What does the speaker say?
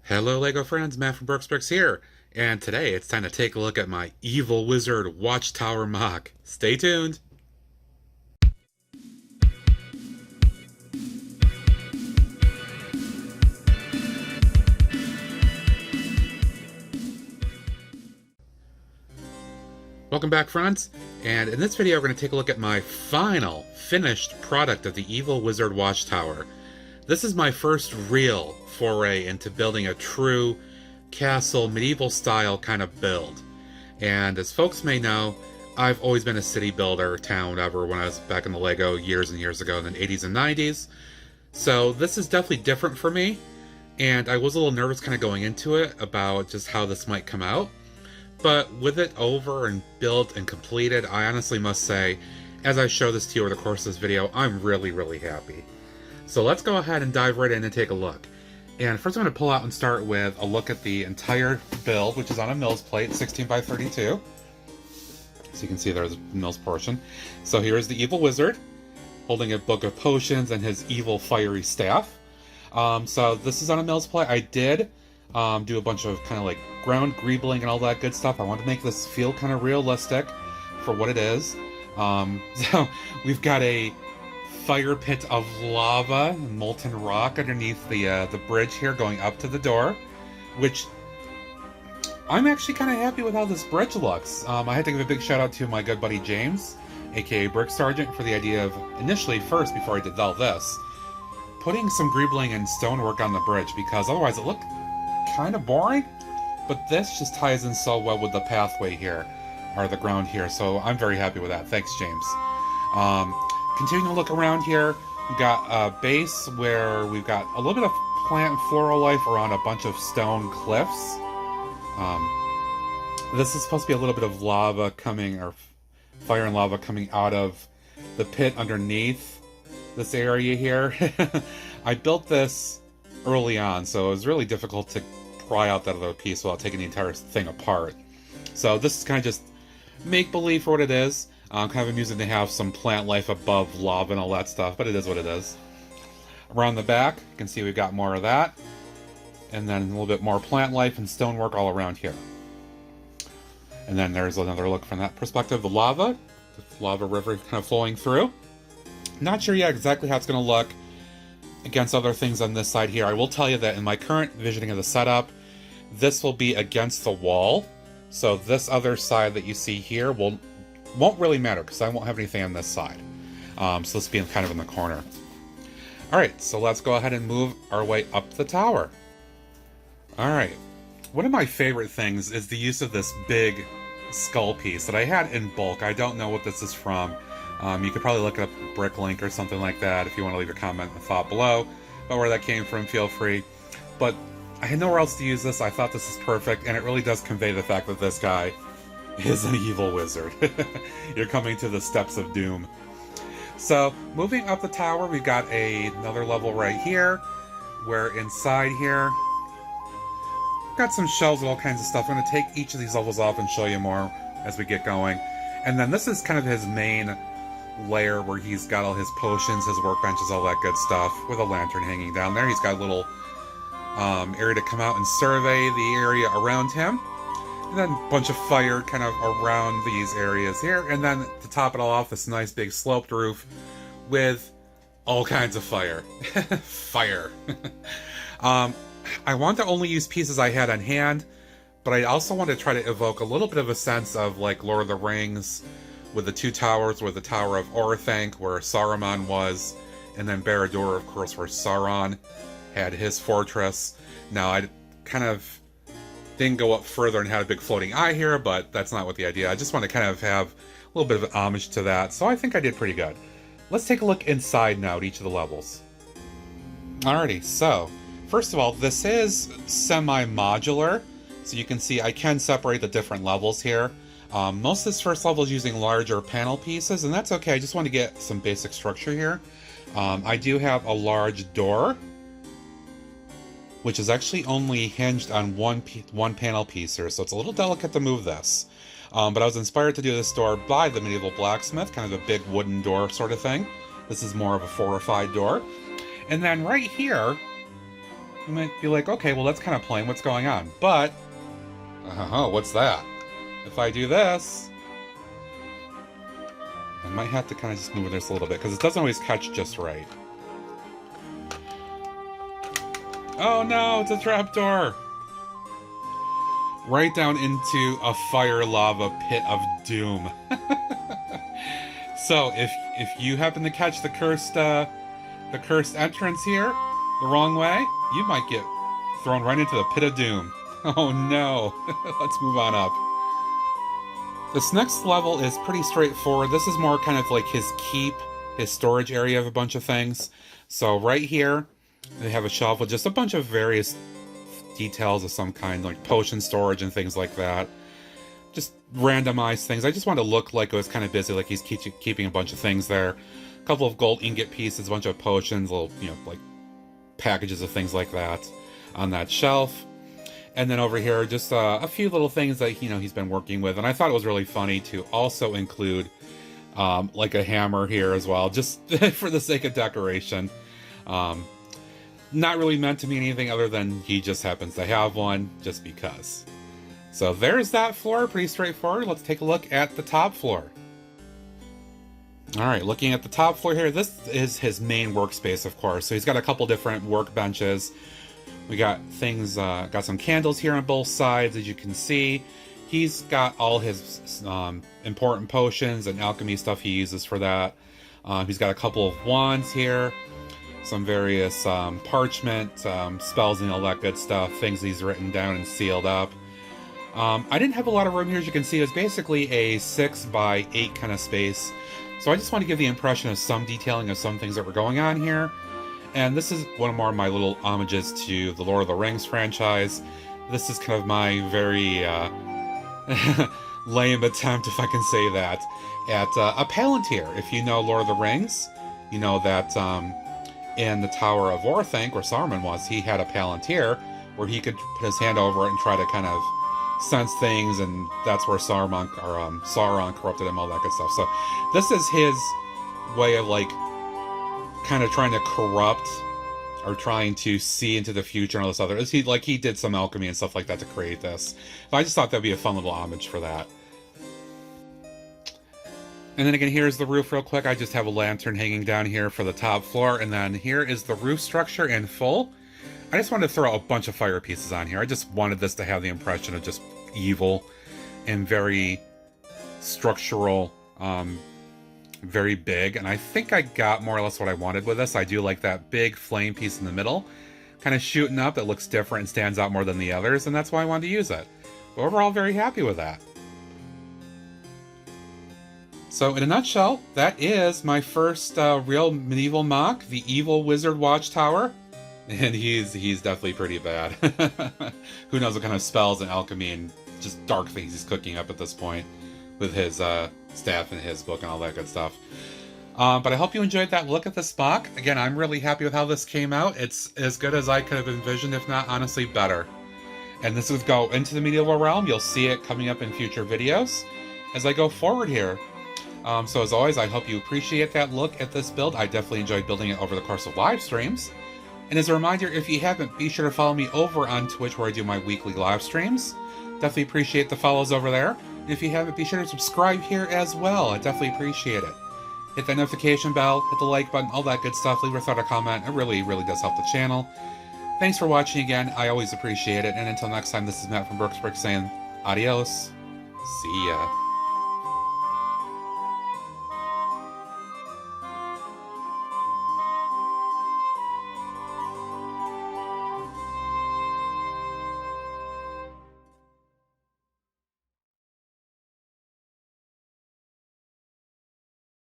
Hello LEGO friends, Matt from Brooks here, and today it's time to take a look at my Evil Wizard Watchtower MOC. Stay tuned! Welcome back friends, and in this video we're going to take a look at my final finished product of the Evil Wizard Watchtower. This is my first real foray into building a true castle, medieval style kind of build. And as folks may know, I've always been a city builder, town, whatever, when I was back in the LEGO years and years ago in the 80s and 90s. So this is definitely different for me, and I was a little nervous kind of going into it about just how this might come out. But with it over and built and completed, I honestly must say, as I show this to you over the course of this video, I'm really happy. So let's go ahead and dive right in and take a look. And first I'm going to pull out and start with a look at the entire build, which is on a Mills plate, 16 by 32. So you can see there's the Mills portion. So here's the Evil Wizard, holding a book of potions and his evil fiery staff. So this is on a Mills plate. I did do a bunch of kind of like ground greebling and all that good stuff. I wanted to make this feel kind of realistic for what it is. So we've got a fire pit of lava and molten rock underneath the bridge here going up to the door, which I'm actually kind of happy with how this bridge looks. I had to give a big shout out to my good buddy James, aka Brick Sergeant, for the idea of initially first, before I did all this, putting some greebling and stonework on the bridge, because otherwise it looked kind of boring. But this just ties in so well with the pathway here, or the ground here, so I'm very happy with that. Thanks, James. Continuing to look around here, we've got a base where we've got a little bit of plant and floral life around a bunch of stone cliffs. This is supposed to be a little bit of lava coming, or fire and lava coming out of the pit underneath this area here. I built this early on, so it was really difficult to pry out that other piece without taking the entire thing apart. So this is kind of just make-believe for what it is. Kind of amusing to have some plant life above lava and all that stuff, but it is what it is. Around the back, you can see we've got more of that. And then a little bit more plant life and stonework all around here. And then there's another look from that perspective. The lava river kind of flowing through. Not sure yet exactly how it's going to look against other things on this side here. I will tell you that in my current visioning of the setup, this will be against the wall. So this other side that you see here won't really matter, because I won't have anything on this side. So this will be kind of in the corner. Alright, so let's go ahead and move our way up the tower. Alright, one of my favorite things is the use of this big skull piece that I had in bulk. I don't know what this is from. You could probably look it up at Bricklink or something like that if you want to leave a comment and thought below about where that came from, feel free. But I had nowhere else to use this. I thought this is perfect, and it really does convey the fact that this guy is an evil wizard. You're coming to the steps of doom. So, moving up the tower, we've got another level right here, where inside here, we've got some shelves with all kinds of stuff. I'm going to take each of these levels off and show you more as we get going. And then this is kind of his main layer, where he's got all his potions, his workbenches, all that good stuff, with a lantern hanging down there. He's got a little area to come out and survey the area around him. And then a bunch of fire kind of around these areas here. And then to top it all off, this nice big sloped roof with all kinds of fire. Fire. I want to only use pieces I had on hand, but I also want to try to evoke a little bit of a sense of like Lord of the Rings, with the two towers, with the Tower of Orthanc, where Saruman was, and then Barad-dûr, of course, where Sauron had his fortress. Now, I kind of didn't go up further and had a big floating eye here, but that's not what the idea. I just want to kind of have a little bit of homage to that, so I think I did pretty good. Let's take a look inside now at each of the levels. Alrighty, so, first of all, this is semi-modular, so you can see I can separate the different levels here. Most of this first level is using larger panel pieces, and that's okay. I just want to get some basic structure here. I do have a large door, which is actually only hinged on one panel piece here, so it's a little delicate to move this. But I was inspired to do this door by the medieval blacksmith, kind of a big wooden door sort of thing. This is more of a fortified door. And then right here, You might be like, okay, well, that's kind of plain. What's going on? But, what's that? If I do this, I might have to kind of just move this a little bit because it doesn't always catch just right. Oh no, it's a trapdoor! Right down into a fire lava pit of doom. So if you happen to catch the cursed entrance here the wrong way, you might get thrown right into the pit of doom. Oh no. Let's move on up. This next level is pretty straightforward. This is more kind of like his keep, his storage area of a bunch of things. So right here, they have a shelf with just a bunch of various details of some kind, like potion storage and things like that. Just randomized things. I just wanted to look like it was kind of busy, like he's keeping a bunch of things there. A couple of gold ingot pieces, a bunch of potions, little, like packages of things like that on that shelf. And then over here, just a few little things that, he's been working with. And I thought it was really funny to also include, like a hammer here as well, just for the sake of decoration. Not really meant to mean anything other than he just happens to have one, just because. So there's that floor, pretty straightforward. Let's take a look at the top floor. Alright, looking at the top floor here, this is his main workspace, of course. So he's got a couple different workbenches. We got things, got some candles here on both sides, as you can see. He's got all his important potions and alchemy stuff he uses for that. He's got a couple of wands here. Some various parchment, spells and all that good stuff, things he's written down and sealed up. I didn't have a lot of room here, as you can see. It was basically a 6x8 kind of space. So I just want to give the impression of some detailing of some things that were going on here. And this is one more of my little homages to the Lord of the Rings franchise. This is kind of my very lame attempt, if I can say that, at a Palantir. If you know Lord of the Rings, you know that in the Tower of Orthanc, where Saruman was, he had a Palantir where he could put his hand over it and try to kind of sense things, and that's where Sauron corrupted him, all that good stuff. So this is his way of, like, kind of trying to corrupt or trying to see into the future and all this other. He did some alchemy and stuff like that to create this. But I just thought that'd be a fun little homage for that. And then again, here's the roof real quick. I just have a lantern hanging down here for the top floor, and then here is the roof structure in full. I just wanted to throw a bunch of fire pieces on here. I just wanted this to have the impression of just evil and very structural, very big. And I think I got more or less what I wanted with this. I do like that big flame piece in the middle, kind of shooting up, that looks different and stands out more than the others, and that's why I wanted to use it. But overall, very happy with that. So in a nutshell, that is my first real medieval MOC, the Evil Wizard Watchtower. And he's definitely pretty bad. Who knows what kind of spells and alchemy and just dark things he's cooking up at this point with his staff and his book and all that good stuff. But I hope you enjoyed that look at this MOC. Again, I'm really happy with how this came out. It's as good as I could have envisioned, if not honestly better. And this would go into the medieval realm. You'll see it coming up in future videos as I go forward here. So as always, I hope you appreciate that look at this build. I definitely enjoyed building it over the course of live streams. And as a reminder, if you haven't, be sure to follow me over on Twitch, where I do my weekly live streams. Definitely appreciate the follows over there. And if you haven't, be sure to subscribe here as well. I definitely appreciate it. Hit that notification bell, hit the like button, all that good stuff. Leave a thought or comment. It really, really does help the channel. Thanks for watching again. I always appreciate it. And until next time, this is Matt from Brooksburg saying adios. See ya.